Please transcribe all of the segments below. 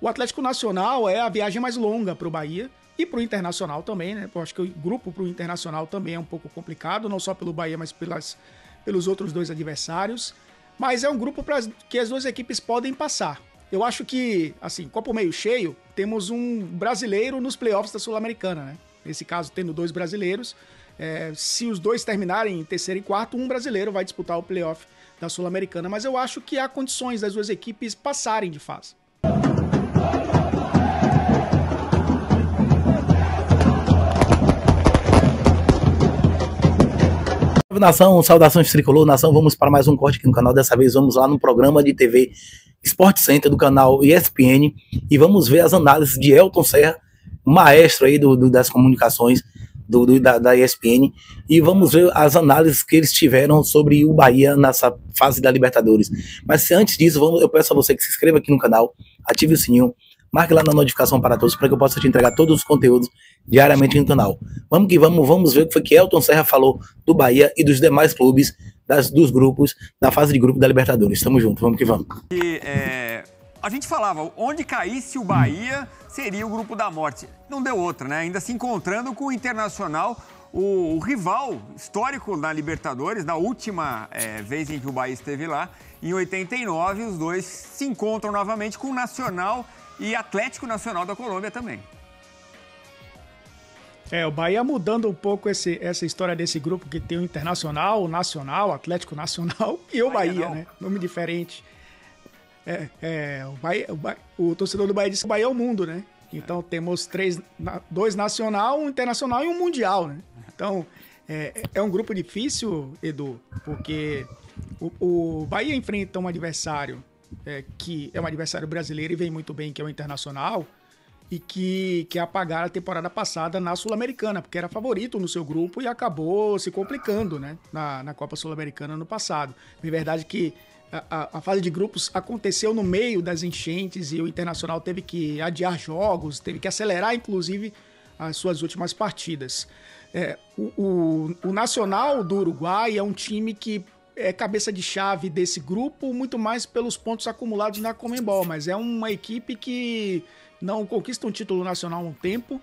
O Atlético Nacional é a viagem mais longa para o Bahia e para o Internacional também, né? Eu acho que o grupo para o Internacional também é um pouco complicado, não só pelo Bahia, mas pelos outros dois adversários. Mas é um grupo que as duas equipes podem passar. Eu acho que, assim, copo meio cheio, temos um brasileiro nos playoffs da Sul-Americana, né? Nesse caso, tendo dois brasileiros. Se os dois terminarem em terceiro e quarto, um brasileiro vai disputar o playoff da Sul-Americana. Mas eu acho que há condições das duas equipes passarem de fase. Nação, saudações tricolor, nação, vamos para mais um corte aqui no canal. Dessa vez vamos lá no programa de TV Sport Center do canal ESPN e vamos ver as análises de Elton Serra, maestro aí das comunicações da ESPN, e vamos ver as análises que eles tiveram sobre o Bahia nessa fase da Libertadores. Mas se antes disso, eu peço a você que se inscreva aqui no canal, ative o sininho, marque lá na notificação para todos, para que eu possa te entregar todos os conteúdos diariamente no canal. Vamos que vamos ver o que foi que Elton Serra falou do Bahia e dos demais clubes dos grupos, da fase de grupo da Libertadores. Tamo junto, vamos que vamos. A gente falava, onde caísse o Bahia seria o grupo da morte. Não deu outra, né? Ainda se encontrando com o Internacional, o rival histórico na Libertadores, na última vez em que o Bahia esteve lá, em 89, os dois se encontram novamente com o Nacional e Atlético Nacional da Colômbia também. O Bahia mudando um pouco essa história desse grupo que tem o Internacional, o Nacional, Atlético Nacional e o Bahia, né? Nome diferente. O torcedor do Bahia disse que o Bahia é o mundo, né? Então temos dois nacional, um internacional e um mundial, né? Então é um grupo difícil, Edu, porque o Bahia enfrenta um adversário que é um adversário brasileiro e vem muito bem, que é o Internacional, e que quer apagar a temporada passada na Sul-Americana, porque era favorito no seu grupo e acabou se complicando, né, na Copa Sul-Americana no passado. É verdade que a fase de grupos aconteceu no meio das enchentes e o Internacional teve que adiar jogos, teve que acelerar, inclusive, as suas últimas partidas. O Nacional do Uruguai é um time que é cabeça de chave desse grupo, muito mais pelos pontos acumulados na Conmebol, mas é uma equipe que não conquista um título nacional há um tempo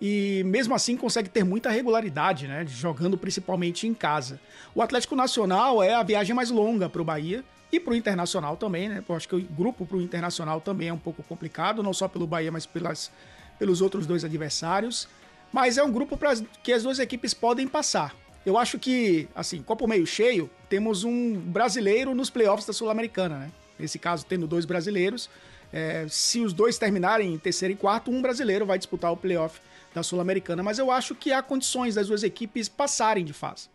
e mesmo assim consegue ter muita regularidade, né, jogando principalmente em casa. O Atlético Nacional é a viagem mais longa para o Bahia e para o Internacional também, né? Eu acho que o grupo para o Internacional também é um pouco complicado, não só pelo Bahia, mas pelos outros dois adversários. Mas é um grupo que as duas equipes podem passar. Eu acho que, assim, copo meio cheio, temos um brasileiro nos playoffs da Sul-Americana, né? Nesse caso, tendo dois brasileiros. Se os dois terminarem em terceiro e quarto, um brasileiro vai disputar o playoff da Sul-Americana. Mas eu acho que há condições das duas equipes passarem de fase.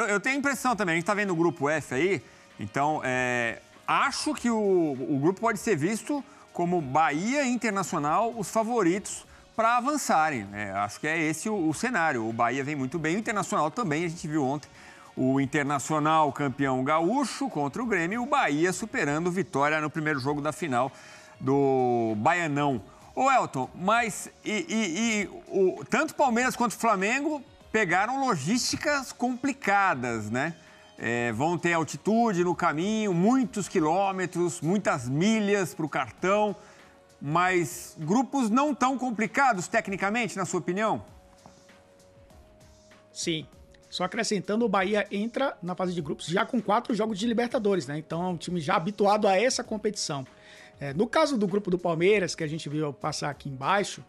Eu tenho a impressão também, a gente tá vendo o grupo F aí, então acho que o grupo pode ser visto como Bahia e Internacional os favoritos para avançarem. Acho que é esse o cenário. O Bahia vem muito bem, o Internacional também, a gente viu ontem o Internacional campeão gaúcho contra o Grêmio e o Bahia superando Vitória no primeiro jogo da final do Baianão. Ô Elton, mas tanto Palmeiras quanto Flamengo pegaram logísticas complicadas, né? Vão ter altitude no caminho, muitos quilômetros, muitas milhas para o cartão, mas grupos não tão complicados tecnicamente, na sua opinião? Sim. Só acrescentando, o Bahia entra na fase de grupos já com 4 jogos de Libertadores, né? Então é um time já habituado a essa competição. No caso do grupo do Palmeiras, que a gente viu passar aqui embaixo,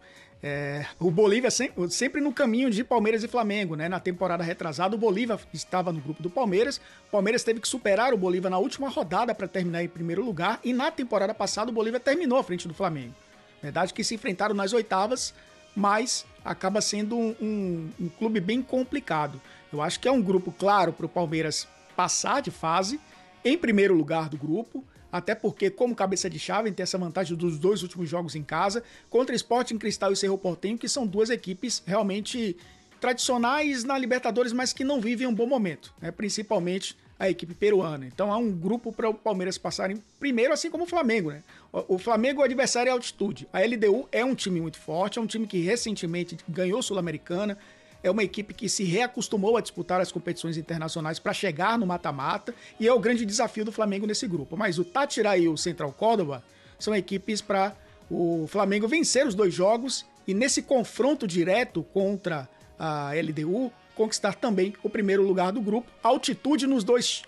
o Bolívia sempre no caminho de Palmeiras e Flamengo, né? Na temporada retrasada, o Bolívia estava no grupo do Palmeiras. O Palmeiras teve que superar o Bolívia na última rodada para terminar em primeiro lugar. E na temporada passada, o Bolívia terminou à frente do Flamengo. Verdade que se enfrentaram nas oitavas, mas acaba sendo um clube bem complicado. Eu acho que é um grupo claro para o Palmeiras passar de fase, em primeiro lugar do grupo, até porque, como cabeça de chave, tem essa vantagem dos 2 últimos jogos em casa, contra Sporting Cristal e Cerro Porteño, que são 2 equipes realmente tradicionais na Libertadores, mas que não vivem um bom momento, né? Principalmente a equipe peruana. Então é um grupo para o Palmeiras passarem primeiro, assim como o Flamengo, né? O Flamengo, o adversário é a altitude. A LDU é um time muito forte, é um time que recentemente ganhou Sul-Americana, é uma equipe que se reacostumou a disputar as competições internacionais para chegar no mata-mata e é o grande desafio do Flamengo nesse grupo. Mas o Táchira e o Central Córdoba são equipes para o Flamengo vencer os 2 jogos e nesse confronto direto contra a LDU, conquistar também o primeiro lugar do grupo. Altitude nos 2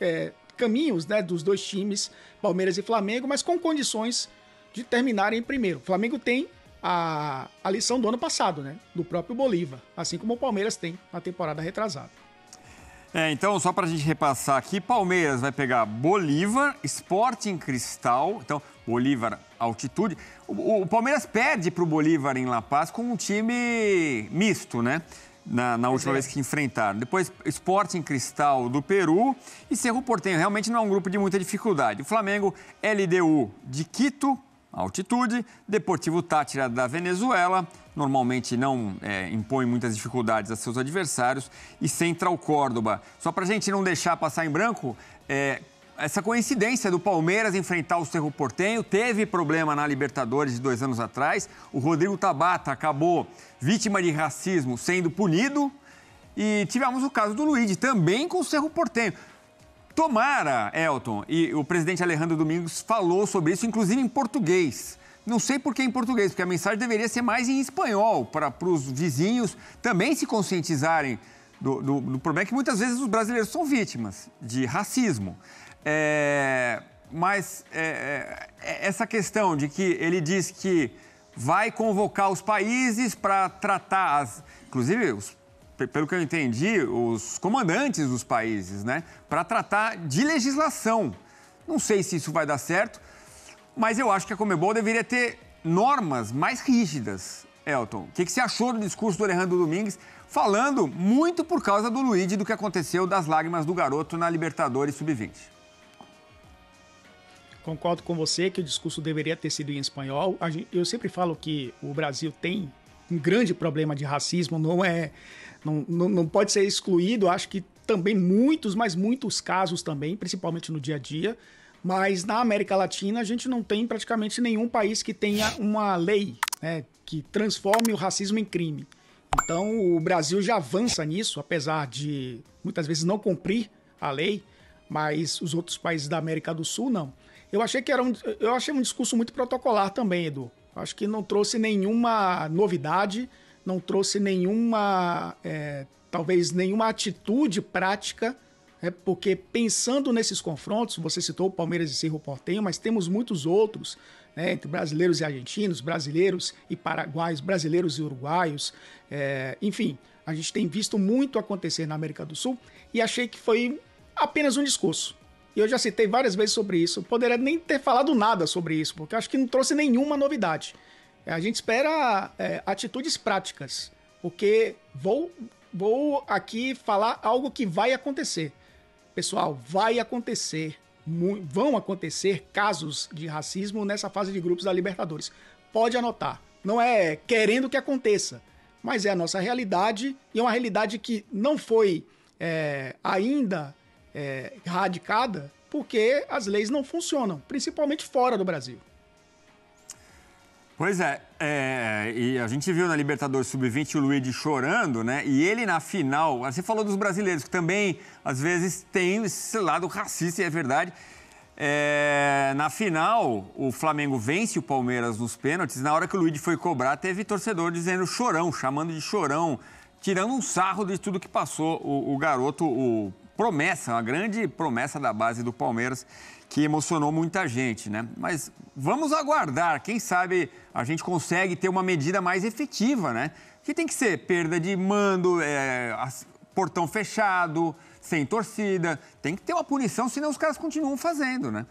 caminhos, né, dos 2 times, Palmeiras e Flamengo, mas com condições de terminarem em primeiro. O Flamengo tem a lição do ano passado, né, do próprio Bolívar, assim como o Palmeiras tem na temporada retrasada. Então, só para a gente repassar aqui, Palmeiras vai pegar Bolívar, Sporting Cristal, então Bolívar, Altitude. O Palmeiras perde para o Bolívar em La Paz com um time misto, né? Na última vez que enfrentaram. Depois, Sporting Cristal do Peru e Cerro Porteño. Realmente não é um grupo de muita dificuldade. O Flamengo, LDU de Quito, Altitude, Deportivo Táchira da Venezuela, normalmente não impõe muitas dificuldades a seus adversários, e Central Córdoba. Só para a gente não deixar passar em branco, essa coincidência do Palmeiras enfrentar o Cerro Porteño, teve problema na Libertadores de 2 anos atrás, o Rodrigo Tabata acabou vítima de racismo sendo punido, e tivemos o caso do Luigi, também com o Cerro Porteño. Tomara, Elton, e o presidente Alejandro Domingos falou sobre isso, inclusive em português. Não sei por que em português, porque a mensagem deveria ser mais em espanhol, para os vizinhos também se conscientizarem do problema, que muitas vezes os brasileiros são vítimas de racismo. Mas essa questão de que ele diz que vai convocar os países para tratar, inclusive, pelo que eu entendi, os comandantes dos países, né, para tratar de legislação. Não sei se isso vai dar certo, mas eu acho que a Conmebol deveria ter normas mais rígidas. Elton, o que você achou do discurso do Alejandro Domingues, falando muito por causa do Luigi, do que aconteceu, das lágrimas do garoto na Libertadores Sub-20? Concordo com você que o discurso deveria ter sido em espanhol. Eu sempre falo que o Brasil tem um grande problema de racismo, não pode ser excluído. Acho que também muitos casos também, principalmente no dia a dia. Mas na América Latina a gente não tem praticamente nenhum país que tenha uma lei, né, que transforme o racismo em crime. Então o Brasil já avança nisso, apesar de muitas vezes não cumprir a lei, mas os outros países da América do Sul não. Eu achei um discurso muito protocolar também, Edu. Acho que não trouxe nenhuma novidade, não trouxe talvez nenhuma atitude prática, porque pensando nesses confrontos, você citou o Palmeiras e Cerro Porteño, mas temos muitos outros, né, entre brasileiros e argentinos, brasileiros e paraguaios, brasileiros e uruguaios, enfim, a gente tem visto muito acontecer na América do Sul e achei que foi apenas um discurso. E eu já citei várias vezes sobre isso. Eu poderia nem ter falado nada sobre isso, porque eu acho que não trouxe nenhuma novidade. A gente espera atitudes práticas, porque vou aqui falar algo que vai acontecer. Pessoal, vão acontecer casos de racismo nessa fase de grupos da Libertadores. Pode anotar. Não é querendo que aconteça, mas é a nossa realidade, e é uma realidade que não foi ainda erradicada, porque as leis não funcionam, principalmente fora do Brasil. Pois e a gente viu na Libertadores Sub-20 o Luigi chorando, né? E ele na final, você falou dos brasileiros, que também às vezes tem esse lado racista, e é verdade. Na final, o Flamengo vence o Palmeiras nos pênaltis. Na hora que o Luigi foi cobrar, teve torcedor dizendo chorão, chamando de chorão, tirando um sarro de tudo que passou o garoto, uma grande promessa da base do Palmeiras, que emocionou muita gente, né? Mas vamos aguardar, quem sabe a gente consegue ter uma medida mais efetiva, né? Que tem que ser perda de mando, portão fechado, sem torcida, tem que ter uma punição, senão os caras continuam fazendo, né?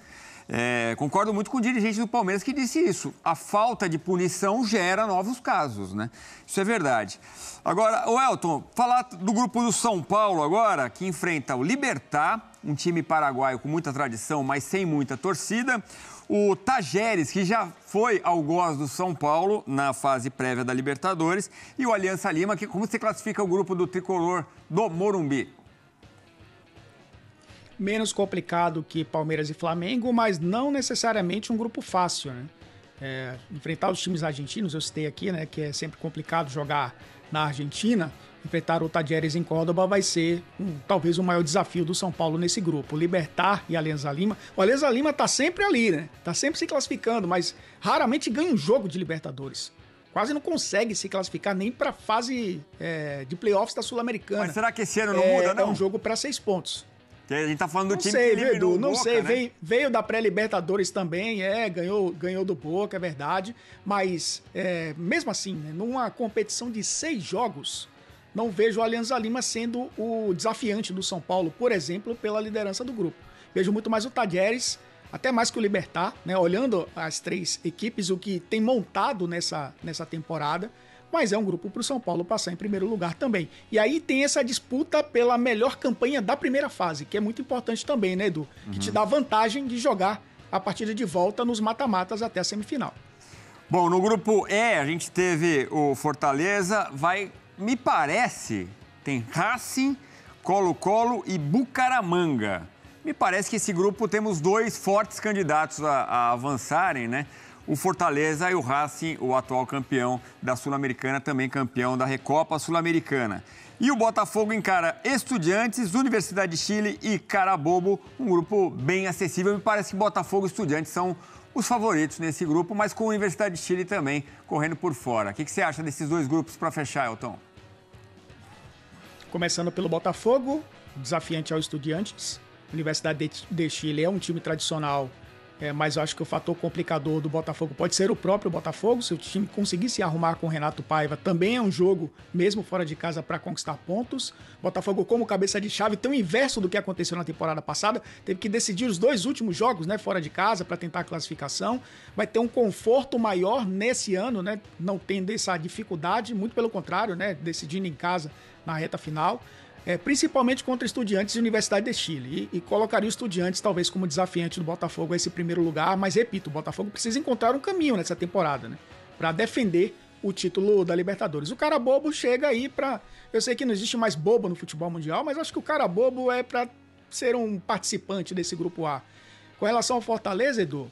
Concordo muito com o dirigente do Palmeiras que disse isso. A falta de punição gera novos casos, né? Isso é verdade. Agora, o Elton, falar do grupo do São Paulo agora, que enfrenta o Libertad, um time paraguaio com muita tradição, mas sem muita torcida. O Tajeres, que já foi algoz do São Paulo na fase prévia da Libertadores. E o Aliança Lima, que como você classifica o grupo do tricolor do Morumbi? Menos complicado que Palmeiras e Flamengo, mas não necessariamente um grupo fácil, né? enfrentar os times argentinos, eu citei aqui, né, que é sempre complicado jogar na Argentina. Enfrentar o Talleres em Córdoba vai ser talvez o maior desafio do São Paulo nesse grupo. Libertad e Alianza Lima. O Alianza Lima tá sempre ali, né? Tá sempre se classificando, mas raramente ganha um jogo de Libertadores. Quase não consegue se classificar nem para a fase de playoffs da Sul-Americana. Mas será que esse ano não muda, não? É um jogo para 6 pontos. Que a gente tá falando do time que eliminou o Boca, não sei, né? veio da pré-Libertadores também, ganhou do Boca, é verdade, mas mesmo assim, né, numa competição de 6 jogos, não vejo o Alianza Lima sendo o desafiante do São Paulo, por exemplo, pela liderança do grupo. Vejo muito mais o Talleres, até mais que o Libertad, né, olhando as 3 equipes, o que tem montado nessa temporada, mas é um grupo para o São Paulo passar em primeiro lugar também. E aí tem essa disputa pela melhor campanha da primeira fase, que é muito importante também, né, Edu? Que te dá vantagem de jogar a partida de volta nos mata-matas até a semifinal. Bom, no grupo E a gente teve o Fortaleza, me parece, tem Racing, Colo-Colo e Bucaramanga. Me parece que esse grupo temos 2 fortes candidatos a avançarem, né? O Fortaleza e o Racing, o atual campeão da Sul-Americana, também campeão da Recopa Sul-Americana. E o Botafogo encara Estudiantes, Universidade de Chile e Carabobo, um grupo bem acessível. Me parece que Botafogo e Estudiantes são os favoritos nesse grupo, mas com a Universidade de Chile também correndo por fora. O que você acha desses 2 grupos para fechar, Elton? Começando pelo Botafogo, desafiante ao Estudiantes. Universidade de Chile é um time tradicional, mas eu acho que o fator complicador do Botafogo pode ser o próprio Botafogo. Se o time conseguir se arrumar com o Renato Paiva, também é um jogo, mesmo fora de casa, para conquistar pontos. Botafogo, como cabeça de chave, tão inverso do que aconteceu na temporada passada, teve que decidir os 2 últimos jogos, né, fora de casa, para tentar a classificação. Vai ter um conforto maior nesse ano, né, não tendo essa dificuldade, muito pelo contrário, né, decidindo em casa na reta final. Principalmente contra Estudiantes e Universidade de Chile. E colocaria o Estudiantes talvez como desafiante do Botafogo a esse primeiro lugar, mas repito, o Botafogo precisa encontrar um caminho nessa temporada, né, para defender o título da Libertadores. O cara bobo chega aí para... Eu sei que não existe mais bobo no futebol mundial, mas acho que o cara bobo é para ser um participante desse grupo A. Com relação ao Fortaleza, Edu,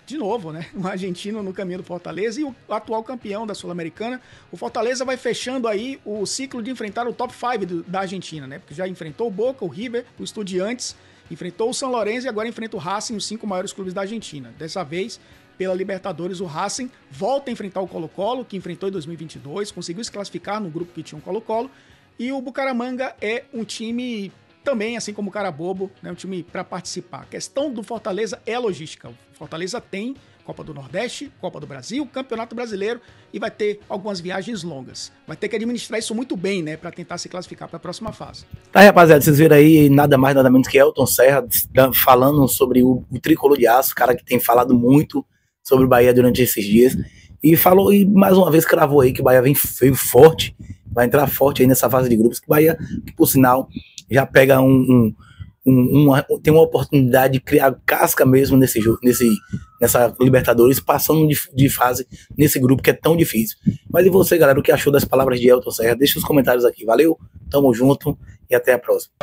de novo, né? Um argentino no caminho do Fortaleza e o atual campeão da Sul-Americana. O Fortaleza vai fechando aí o ciclo de enfrentar o top 5 da Argentina, né? Porque já enfrentou o Boca, o River, o Estudiantes, enfrentou o São Lourenço e agora enfrenta o Racing, os 5 maiores clubes da Argentina. Dessa vez, pela Libertadores, o Racing volta a enfrentar o Colo-Colo, que enfrentou em 2022, conseguiu se classificar no grupo que tinha o Colo-Colo. E o Bucaramanga é um time... também, assim como o Carabobo, né, um time para participar. A questão do Fortaleza é a logística. O Fortaleza tem Copa do Nordeste, Copa do Brasil, Campeonato Brasileiro e vai ter algumas viagens longas. Vai ter que administrar isso muito bem, né, para tentar se classificar para a próxima fase. Tá, rapaziada, vocês viram aí nada mais, nada menos que Elton Serra falando sobre o Tricolor de Aço, cara que tem falado muito sobre o Bahia durante esses dias. E falou, e mais uma vez cravou aí que o Bahia veio forte, vai entrar forte aí nessa fase de grupos, que o Bahia, que por sinal, já pega tem uma oportunidade de criar casca mesmo nessa Libertadores, passando de fase nesse grupo que é tão difícil. Mas e você, galera, o que achou das palavras de Elton Serra? Deixa os comentários aqui, valeu? Tamo junto e até a próxima.